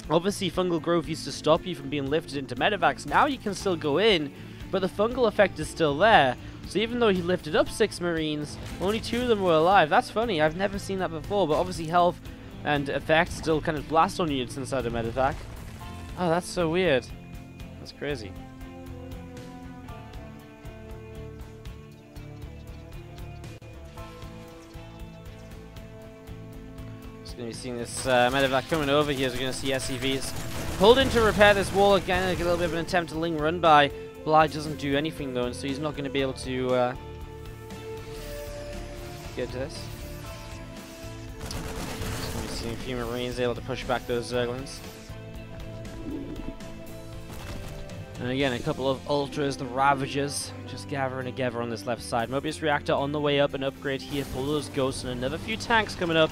Obviously, fungal growth used to stop you from being lifted into medevacs. Now you can still go in, but the fungal effect is still there. So even though he lifted up 6 Marines, only 2 of them were alive. That's funny. I've never seen that before, but obviously health and effects still kind of blast on units inside a medevac. Oh, that's so weird. That's crazy. Just going to be seeing this medevac coming over here. So we're going to see SCVs pulled in to repair this wall again. Like a little bit of an attempt to Ling run by. Bly doesn't do anything though, and so he's not going to be able to get to this. Just going to be seeing a few Marines able to push back those Zerglings. And again, a couple of Ultras, the Ravagers, just gathering together on this left side. Mobius Reactor on the way up, an upgrade here for those Ghosts, and another few tanks coming up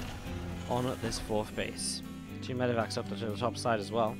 on this 4th base. 2 medevacs up to the top side as well.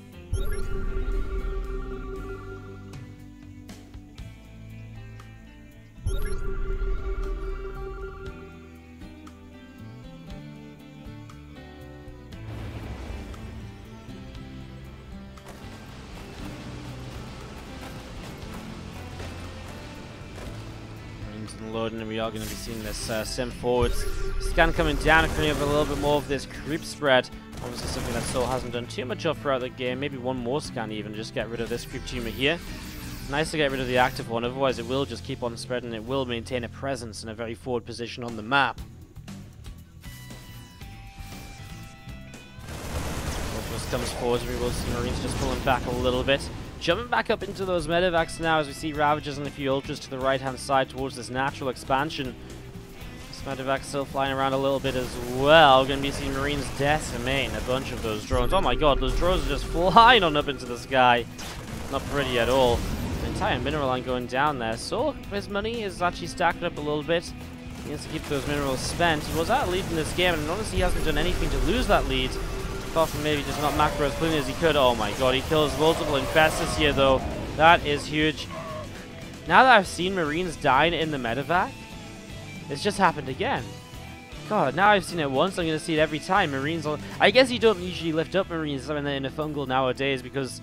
Loading, and we are going to be seeing this sim forwards. Scan coming down, and creating a little bit more of this creep spread. Obviously something that souL hasn't done too much of throughout the game. Maybe one more scan even, just get rid of this creep tumor here. Nice to get rid of the active one, otherwise it will just keep on spreading. It will maintain a presence in a very forward position on the map. Just comes forwards, we will see Marines just pulling back a little bit. Jumping back up into those medevacs now as we see Ravagers and a few Ultras to the right-hand side towards this natural expansion. Medevac still flying around a little bit as well. We're going to be seeing Marines decimate a bunch of those drones. Oh my god, those drones are just flying on up into the sky. Not pretty at all. The entire mineral line going down there. So his money is actually stacked up a little bit. He needs to keep those minerals spent. He was out lead in this game, and honestly he hasn't done anything to lose that lead. Apart from maybe just not macro as cleanly as he could. Oh my god, he kills multiple infestors here though. That is huge. Now that I've seen Marines dying in the medevac, it's just happened again. God, now I've seen it once, I'm going to see it every time. Marines, I guess you don't usually lift up Marines when they're in a fungal nowadays because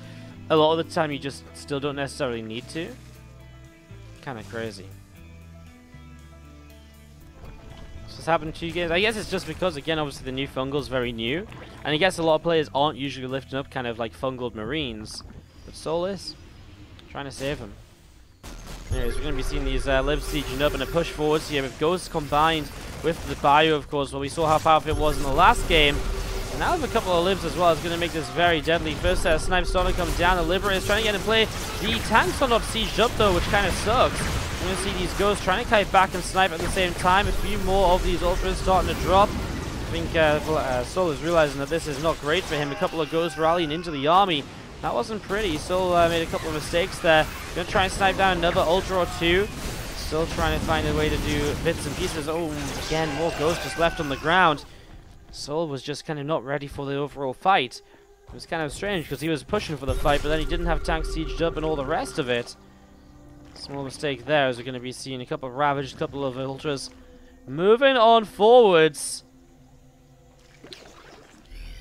a lot of the time you just still don't necessarily need to. Kind of crazy. So it's happened 2 games. I guess it's just because, again, obviously the new fungal is very new. And I guess a lot of players aren't usually lifting up kind of like fungal Marines. But souL is trying to save him. Anyways, we're going to be seeing these libs sieging up and a push forwards here with Ghosts combined with the Bio, of course. Well, we saw how powerful it was in the last game. And now with a couple of libs as well, it's going to make this very deadly. First set of snipes starting to come down. The Liberator is trying to get in play. The tanks are not sieged up though, which kind of sucks. We're going to see these Ghosts trying to kite back and snipe at the same time. A few more of these Ultras starting to drop. I think souL is realizing that this is not great for him. A couple of Ghosts rallying into the army. That wasn't pretty. souL made a couple of mistakes there. Going to try and snipe down another Ultra or two. Still trying to find a way to do bits and pieces. Oh, again, more Ghosts just left on the ground. souL was just kind of not ready for the overall fight. It was kind of strange because he was pushing for the fight, but then he didn't have tanks sieged up and all the rest of it. Small mistake there, as we're going to be seeing a couple of Ravaged, a couple of Ultras. Moving on forwards.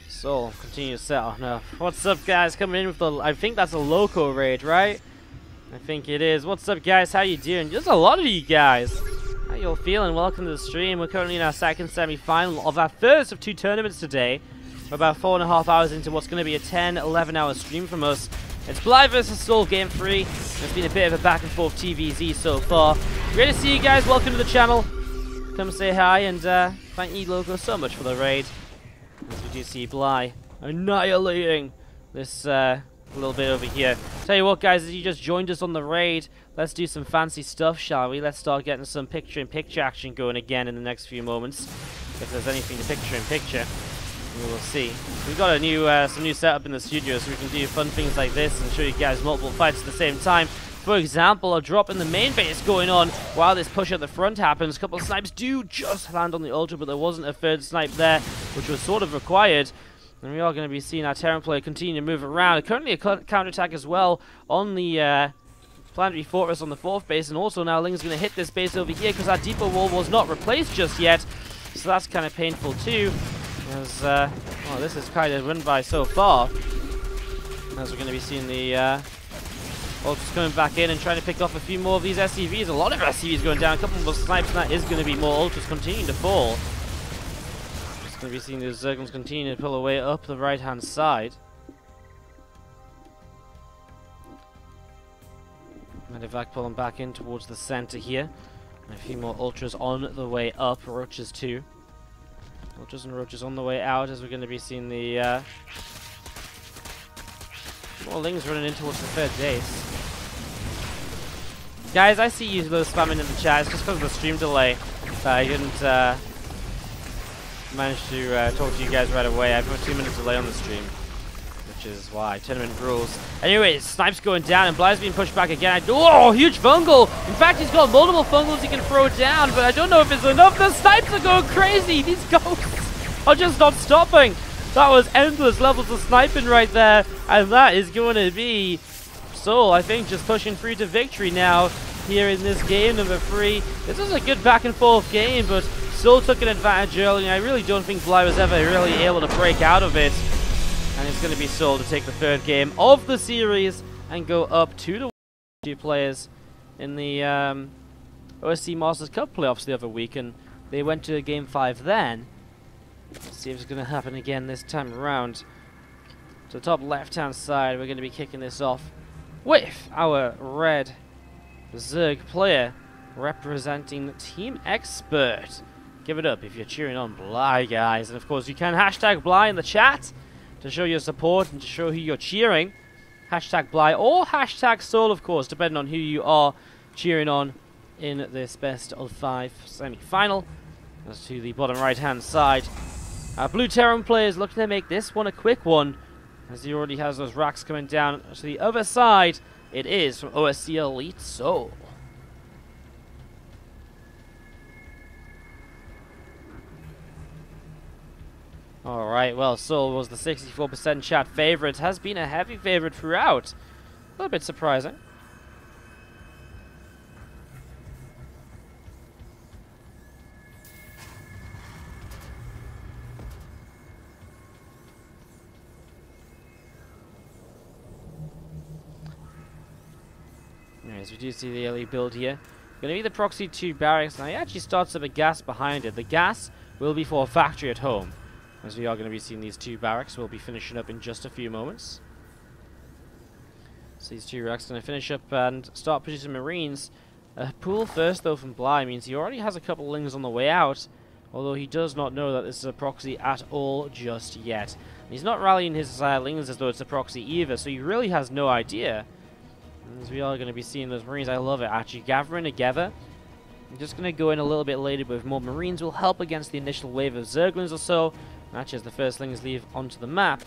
souL continue to settle. No. What's up, guys? Coming in with the... I think that's a local raid, right? I think it is. What's up, guys? How you doing? There's a lot of you guys. How you all feeling? Welcome to the stream. We're currently in our second semi-final of our first of 2 tournaments today. We're about 4.5 hours into what's going to be a 10-11 hour stream from us. It's Bly versus souL Game 3. It's been a bit of a back and forth TVZ so far. Great to see you guys. Welcome to the channel. Come say hi, and thank you, Loco, so much for the raid. As we do see Bly annihilating this little bit over here. Tell you what, guys, as you just joined us on the raid, let's do some fancy stuff, shall we? Let's start getting some picture-in-picture action going again in the next few moments. If there's anything to picture-in-picture, we will see. We've got a new some new setup in the studio, so we can do fun things like this and show you guys multiple fights at the same time. For example, a drop in the main base going on while this push at the front happens. A couple of snipes do just land on the Ultra, but there wasn't a third snipe there, which was sort of required. And we are going to be seeing our Terran player continue to move around. Currently a counterattack as well on the Planetary Fortress on the 4th base. And also now Ling's going to hit this base over here because our depot wall was not replaced just yet. So that's kind of painful too. As, well, this is kind of run by so far. As we're going to be seeing the Ultras coming back in and trying to pick off a few more of these SCVs. A lot of SCVs going down. A couple more snipes, and that is going to be more Ultras continuing to fall. Going to be seeing those Zerglings continue to pull away up the right-hand side. Medevac pulling back in towards the center here. And a few more Ultras on the way up. Roaches too. Ultras and Roaches on the way out, as we're going to be seeing the more Lings running in towards the 3rd base. Guys, I see you spamming in the chat. It's just because of the stream delay that I didn't managed to talk to you guys right away. I have a 2-minute delay on the stream, which is why. Tournament rules. Anyways, snipes going down, and Bly's being pushed back again. Oh, huge fungal! In fact, he's got multiple fungals he can throw down, but I don't know if it's enough. The snipes are going crazy! These ghosts are just not stopping! That was endless levels of sniping right there, and that is going to be souL, I think, just pushing through to victory now here in this game number 3. This is a good back and forth game, but souL took an advantage early, and I really don't think Bly was ever really able to break out of it. And it's going to be souL to take the 3rd game of the series and go up to the 2 players in the OSC Masters Cup playoffs the other week, and they went to Game 5 then. Let's see if it's going to happen again this time around. To the top left-hand side, we're going to be kicking this off with our red Zerg player representing Team Expert. Give it up if you're cheering on Bly, guys. And of course, you can hashtag Bly in the chat to show your support and to show who you're cheering. Hashtag Bly or hashtag souL, of course, depending on who you are cheering on in this best of 5 semi-final. As to the bottom right-hand side. Blue Terran players looking to make this one a quick one, as he already has those racks coming down to the other side. It is from OSC Elite souL. Alright, well, souL was the 64% chat favorite. Has been a heavy favorite throughout. A little bit surprising. As we do see the early build here. Going to be the proxy 2 barracks. Now he actually starts up a gas behind it. The gas will be for a factory at home. As we are going to be seeing these 2 barracks. We'll be finishing up in just a few moments. So these 2 racks going to finish up and start producing Marines. Pool first though from Bly means he already has a couple of lings on the way out. Although he does not know that this is a proxy at all just yet. And he's not rallying his lings as though it's a proxy either. So he really has no idea. As we are going to be seeing those Marines, I love it actually gathering together. I'm just going to go in a little bit later with more Marines will help against the initial wave of Zerglings or so. And actually as the firstlings leave onto the map,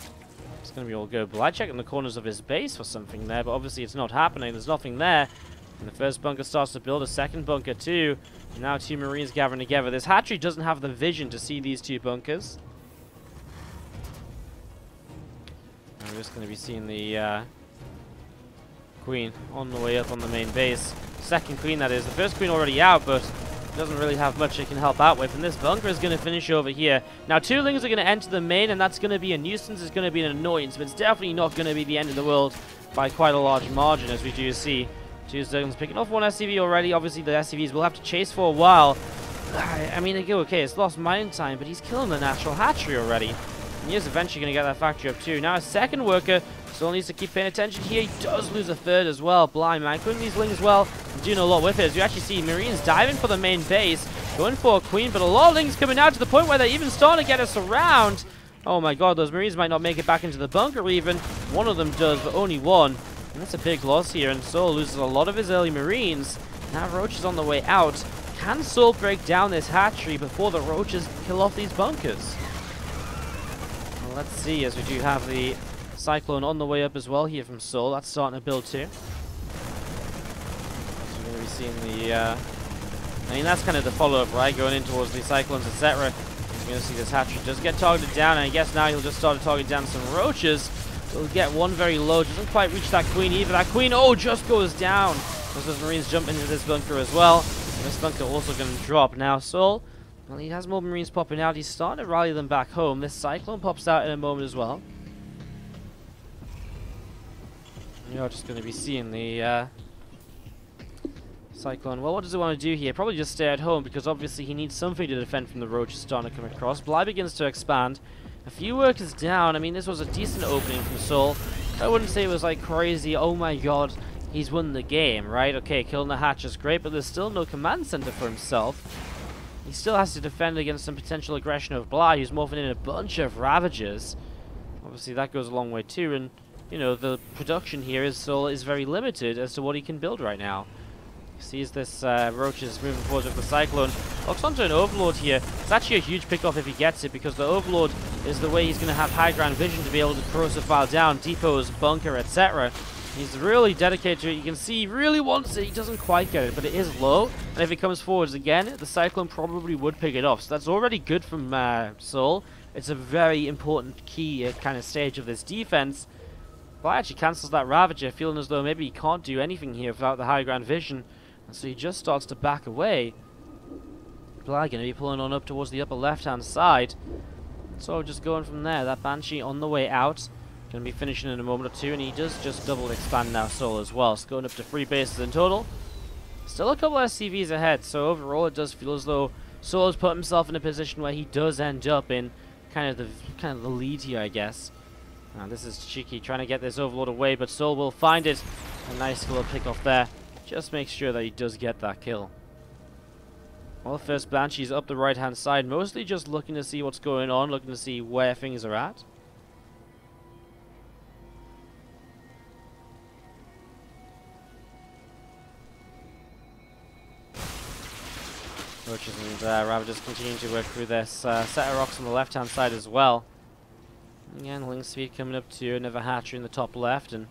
it's going to be all good. But I check in the corners of his base for something there, but obviously it's not happening. There's nothing there. And the first bunker starts to build, a second bunker too. And now 2 Marines gathering together. This hatchery doesn't have the vision to see these 2 bunkers. And we're just going to be seeing the Queen on the way up on the main base. Second Queen, that is. The first Queen already out, but doesn't really have much it can help out with. And this bunker is going to finish over here. Now, 2 lings are going to enter the main, and that's going to be a nuisance. It's going to be an annoyance, but it's definitely not going to be the end of the world by quite a large margin, as we do see. 2 Zerglings picking off 1 SCV already. Obviously, the SCVs will have to chase for a while. I mean, they go, okay, it's lost mine time, but he's killing the natural hatchery already. And he is eventually going to get that factory up too. Now, a second worker still needs to keep paying attention here. He does lose a third as well. Blind man, quitting these lings well, doing a lot with it. As you actually see Marines diving for the main base, going for a Queen, but a lot of lings coming out to the point where they're even starting to get us around. Oh my god, those Marines might not make it back into the bunker even. One of them does, but only one. And that's a big loss here, and souL loses a lot of his early Marines. Now Roach is on the way out. Can souL break down this hatchery before the Roaches kill off these bunkers? Well, let's see, as we do have the Cyclone on the way up as well here from souL. That's starting to build too. So we're going to be seeing the... I mean, that's kind of the follow-up, right? Going in towards the Cyclones, etc. You're going to see this hatchery just get targeted down, and I guess now he'll just start to target down some Roaches. He'll get one very low. Doesn't quite reach that Queen either. That Queen, oh, just goes down. As those Marines jump into this bunker as well. And this bunker also going to drop. Now, souL, well, he has more Marines popping out. He's starting to rally them back home. This Cyclone pops out in a moment as well. You're just going to be seeing the Cyclone. Well, what does he want to do here? Probably just stay at home, because obviously he needs something to defend from the Roaches starting to come across. Bly begins to expand. A few workers down. I mean, this was a decent opening from souL. I wouldn't say it was like crazy, oh my god, he's won the game, right? Okay, killing the hatch is great, but there's still no command center for himself. He still has to defend against some potential aggression of Bly, who's morphing in a bunch of Ravagers. Obviously, that goes a long way too, and, you know, the production here is souL is very limited as to what he can build right now. Sees this Roach is moving forward with the Cyclone. Locks onto an Overlord here. It's actually a huge pickoff if he gets it, because the Overlord is the way he's going to have high ground vision to be able to corrosive file down depots, bunker, etc. He's really dedicated to it. You can see he really wants it. He doesn't quite get it, but it is low. And if he comes forwards again, the Cyclone probably would pick it off. So that's already good from souL. It's a very important key kind of stage of this defense. Bly actually cancels that Ravager, feeling as though maybe he can't do anything here without the high ground vision. And so he just starts to back away. Bly going to be pulling on up towards the upper left-hand side. So just going from there. That Banshee on the way out. Going to be finishing in a moment or two. And he does just double expand now, souL as well. So going up to 3 bases in total. Still a couple of SCVs ahead. So overall it does feel as though souL has put himself in a position where he does end up in kind of the lead here, I guess. This is cheeky, trying to get this Overlord away, but souL will find it. A nice little pick off there. Just make sure that he does get that kill. Well, first Banshee's up the right-hand side, mostly just looking to see what's going on, looking to see where things are at. Roaches and Ravagers continuing to work through this set of rocks on the left-hand side as well. Again, Link Speed coming up to another hatchery in the top left, and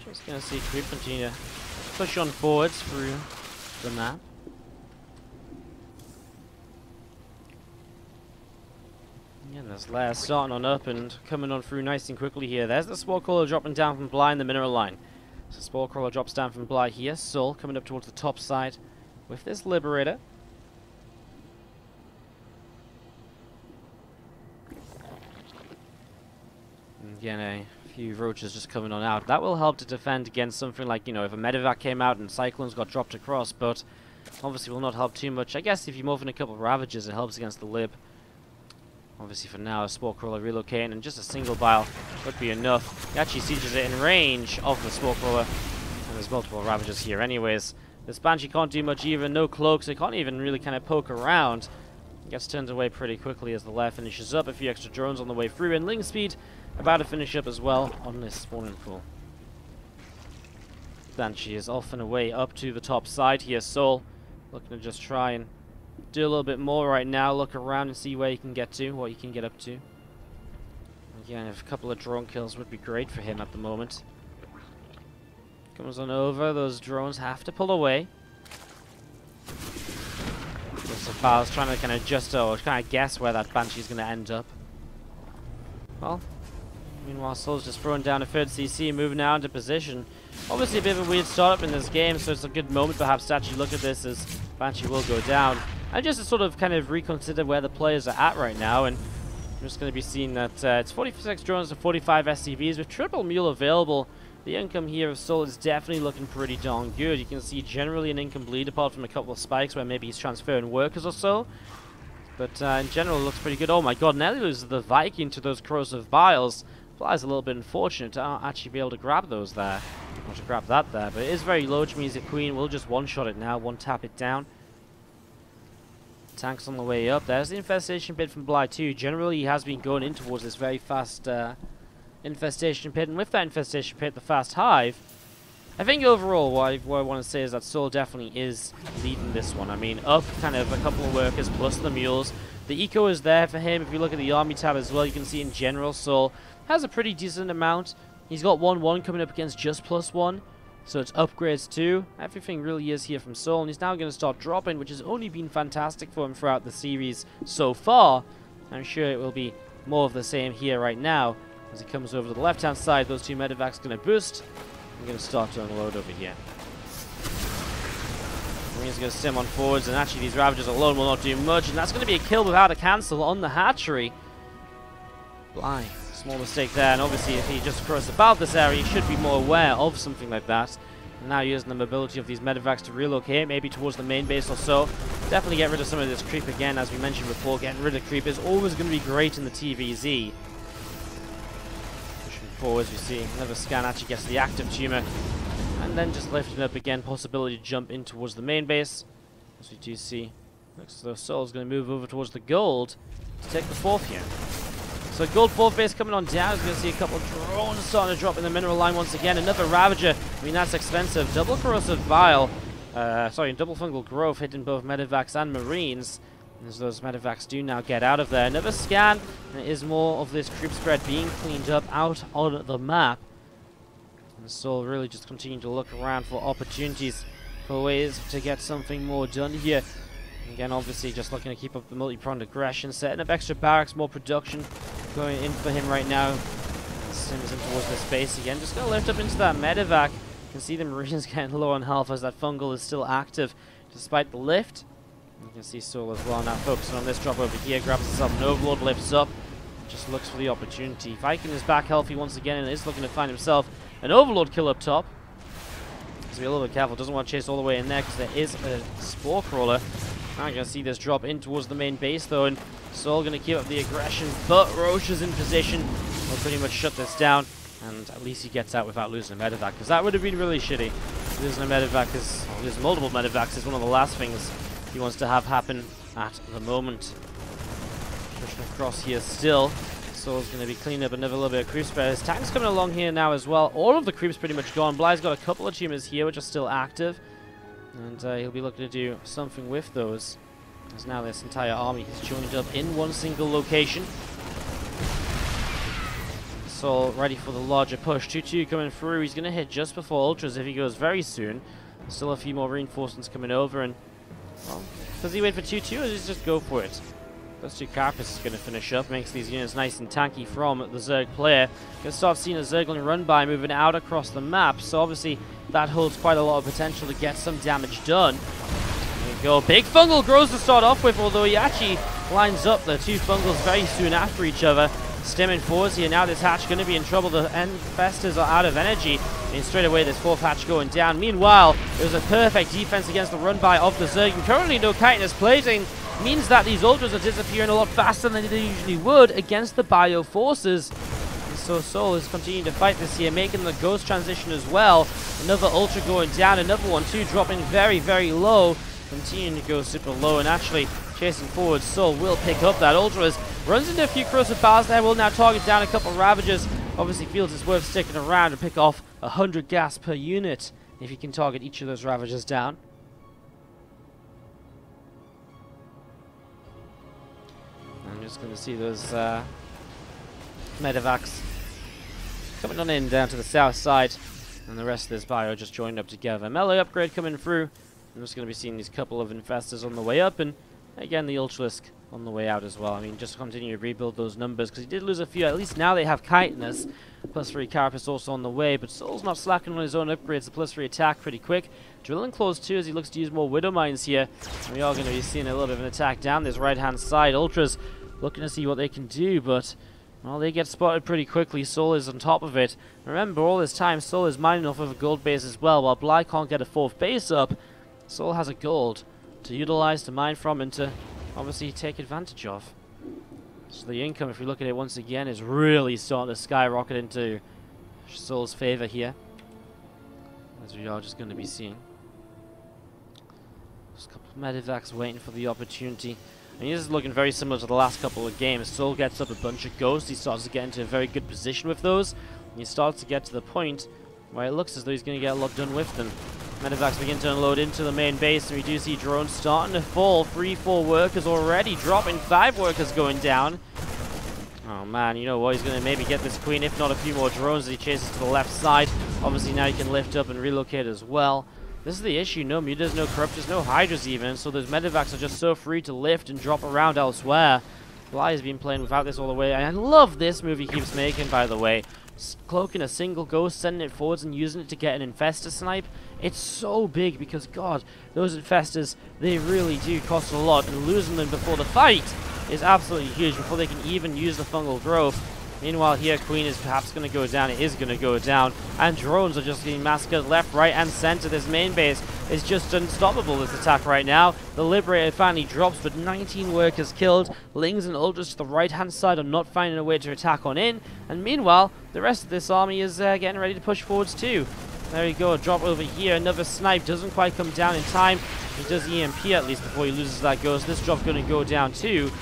just going to see Creep continue to push on forwards through the map. Again, there's Lair starting on up and coming on through nice and quickly here. There's the Spore Crawler dropping down from Bly in the mineral line. So Spore Crawler drops down from Bly here. souL coming up towards the top side with this Liberator. Again, a few Roaches just coming on out. That will help to defend against something like, if a Medivac came out and Cyclones got dropped across, but obviously will not help too much. I guess if you move in a couple of Ravagers, it helps against the Lib. Obviously for now, a Spore Crawler relocating, and just a single bile would be enough. He actually sieges it in range of the Spore Crawler, and there's multiple Ravagers here anyways. This Banshee can't do much either, no cloaks, it can't even really kind of poke around. Gets turned away pretty quickly as the Lair finishes up. A few extra drones on the way through, and Link Speed about to finish up as well on this spawning pool. Banshee is off and away up to the top side here. souL looking to just try and do a little bit more right now. Look around and see where you can get to, what you can get up to. Again, if a couple of drone kills would be great for him at the moment. Comes on over, those drones have to pull away. So File's trying to kind of adjust or kind of guess where that Banshee's going to end up. Well, meanwhile, souL's just throwing down a third CC, moving now into position. Obviously a bit of a weird startup in this game, so it's a good moment perhaps to actually look at this as Banshee will go down. And just to sort of kind of reconsider where the players are at right now, and I'm just going to be seeing that it's 46 drones to 45 SCVs with triple mule available. The income here of souL is definitely looking pretty darn good. You can see generally an income bleed apart from a couple of spikes where maybe he's transferring workers or so. But in general, it looks pretty good. Oh my god, nearly loses the Viking to those corrosive vials. Fly's a little bit unfortunate to actually be able to grab those there. Or to grab that there, but it is very low, which means that Queen will just one-shot it now, one-tap it down. Tanks on the way up. There's the infestation pit from Bly too. Generally, he has been going in towards this very fast infestation pit, and with that infestation pit, the fast hive, I think overall what I want to say is that souL definitely is leading this one. I mean, up kind of a couple of workers plus the mules. The eco is there for him. If you look at the army tab as well, you can see in general souL has a pretty decent amount. He's got 1-1 coming up against just +1, so it's upgrades too. Everything really is here from souL, and he's now going to start dropping, which has only been fantastic for him throughout the series so far. I'm sure it will be more of the same here right now. As he comes over to the left-hand side, those two medevacs going to boost. I'm going to start to unload over here. Marine's going to sim on forwards, and actually these Ravagers alone will not do much, and that's going to be a kill without a cancel on the hatchery. Bly, small mistake there, and obviously if he just crossed about this area, he should be more aware of something like that. And now using the mobility of these medevacs to relocate, maybe towards the main base or so. Definitely get rid of some of this creep again, as we mentioned before. Getting rid of creep is always going to be great in the TVZ. Forwards, we see another scan actually gets the active tumor, and then just lifting up again, possibility to jump in towards the main base. As we do see, looks as though souL's going to move over towards the gold to take the fourth here. So gold fourth base coming on down. He's going to see a couple of drones starting to drop in the mineral line once again. Another Ravager. I mean, that's expensive. Double corrosive vial. Double fungal growth hitting both medevacs and marines. As those medevacs do now get out of there. Another scan, and it is more of this creep spread being cleaned up out on the map. And souL really just continuing to look around for opportunities, for ways to get something more done here. Again, obviously just looking to keep up the multi-pronged aggression, setting up extra barracks, more production going in for him right now. Sims in towards this base again. Just going to lift up into that medevac. You can see the marines getting low on health as that fungal is still active despite the lift. You can see souL as well now focusing on this drop over here, grabs himself an overload, lifts up, just looks for the opportunity. Viking is back healthy once again and is looking to find himself an overload kill up top. Has to be a little bit careful, doesn't want to chase all the way in there because there is a Spore Crawler. Now you're going to see this drop in towards the main base though, and souL going to keep up the aggression, but Roche is in position. Will pretty much shut this down, and at least he gets out without losing a medevac, because that would have been really shitty. Losing a medevac is, or losing multiple medevacs is one of the last things he wants to have happen at the moment. Pushing across here still. souL's going to be cleaning up another little bit of creep spread. His tank's coming along here now as well. All of the creep's pretty much gone. Bly's got a couple of tumors here which are still active, and he'll be looking to do something with those. As now this entire army has joined up in one single location. souL ready for the larger push. 2-2 coming through. He's going to hit just before Ultras if he goes very soon. Still a few more reinforcements coming over, and well, does he wait for 2-2 or does he just go for it? Those two Carapace is going to finish up, makes these units nice and tanky from the Zerg player. Going to start seeing a Zergling run by, moving out across the map, so obviously that holds quite a lot of potential to get some damage done. There we go, big fungal grows to start off with, although he actually lines up the two fungals very soon after each other. Stemming forwards here, now this hatch going to be in trouble, the infestors are out of energy, and straight away this fourth hatch going down. Meanwhile, it was a perfect defense against the run by of the Zerg, and currently no chitinous plating means that these ultras are disappearing a lot faster than they usually would against the bio forces. And so souL is continuing to fight this here, making the ghost transition as well. Another ultra going down, another one too, dropping very, very low, continuing to go super low, and actually chasing forward. souL will pick up that ultras. Runs into a few corrosive bars there, will now target down a couple of Ravagers. Obviously feels it's worth sticking around to pick off 100 gas per unit if you can target each of those Ravagers down. I'm just going to see those medevacs coming on in down to the south side, and the rest of this bio just joined up together. Melee upgrade coming through. I'm just going to be seeing these couple of infestors on the way up, and again the Ultralisk on the way out as well. I mean, just continue to rebuild those numbers, because he did lose a few. At least now they have chitinous. +3 Carapace also on the way, but souL's not slacking on his own upgrades. The +3 attack pretty quick. Drilling claws too, as he looks to use more Widow Mines here. And we are going to be seeing a little bit of an attack down this right-hand side. Ultras looking to see what they can do, but well, they get spotted pretty quickly. souL is on top of it. Remember, all this time souL is mining off of a gold base as well. While Bly can't get a fourth base up, souL has a gold to utilize, to mine from, and to obviously take advantage of. So the income, if we look at it once again, is really starting to skyrocket into souL's favor here, as we are just going to be seeing. Just a couple of medevacs waiting for the opportunity. And this is looking very similar to the last couple of games. souL gets up a bunch of ghosts, he starts to get into a very good position with those, and he starts to get to the point where it looks as though he's going to get a lot done with them. Medevacs begin to unload into the main base, and we do see drones starting to fall. 3-4 workers already dropping, 5 workers going down. Oh man, you know what, he's going to maybe get this queen, if not a few more drones as he chases to the left side. Obviously now he can lift up and relocate as well. This is the issue, no mutas, no corruptors, no hydras even, so those medevacs are just so free to lift and drop around elsewhere. Bly has been playing without this all the way, and I love this move he keeps making, by the way. Cloaking a single ghost, sending it forwards and using it to get an infestor snipe. It's so big because, God, those infestors, they really do cost a lot, and losing them before the fight is absolutely huge, before they can even use the fungal growth. Meanwhile here, Queen is perhaps going to go down. It is going to go down, and drones are just getting massacred left, right, and center. This main base is just unstoppable, this attack right now. The Liberator finally drops, but 19 workers killed. Lings and Ultras to the right-hand side are not finding a way to attack on in, and meanwhile, the rest of this army is getting ready to push forwards too. There you go, a drop over here. Another snipe doesn't quite come down in time. He does EMP at least before he loses that ghost. This drop's going to go down too.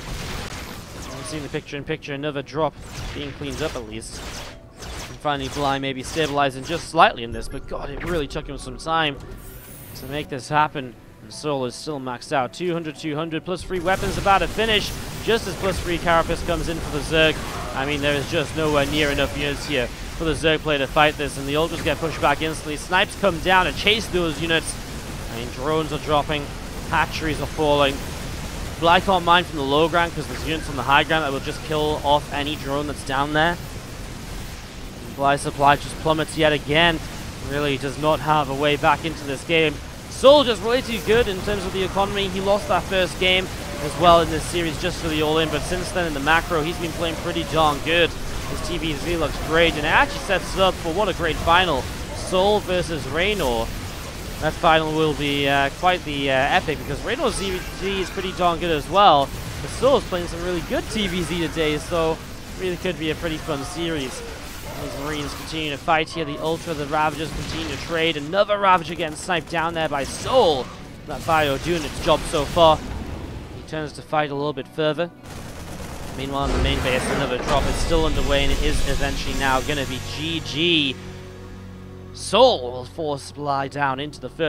Seeing the picture-in-picture, another drop being cleaned up at least. And finally Bly maybe stabilizing just slightly in this, but God, it really took him some time to make this happen. And souL is still maxed out. 200, +3 weapons about to finish, just as +3 Carapace comes in for the Zerg. I mean, there is just nowhere near enough units here for the Zerg player to fight this, and the Ultras get pushed back instantly. Snipes come down and chase those units. I mean, drones are dropping, hatcheries are falling. Bly can't mine from the low ground because there's units on the high ground that will just kill off any drone that's down there. Bly's supply just plummets yet again. Really does not have a way back into this game. souL just way too good in terms of the economy. He lost that first game as well in this series just for the all-in, but since then in the macro he's been playing pretty darn good. His TVZ looks great, and it actually sets us up for what a great final. souL versus Raynor. That final will be quite the epic, because Raynor's ZvT is pretty darn good as well. But souL is playing some really good TVZ today, so it really could be a pretty fun series. Those Marines continue to fight here. The Ultra, the Ravagers continue to trade. Another Ravager getting sniped down there by souL. That bio doing its job so far. He turns to fight a little bit further. Meanwhile, in the main base, another drop is still underway, and it is eventually now going to be GG. souL will force Bly down into the first.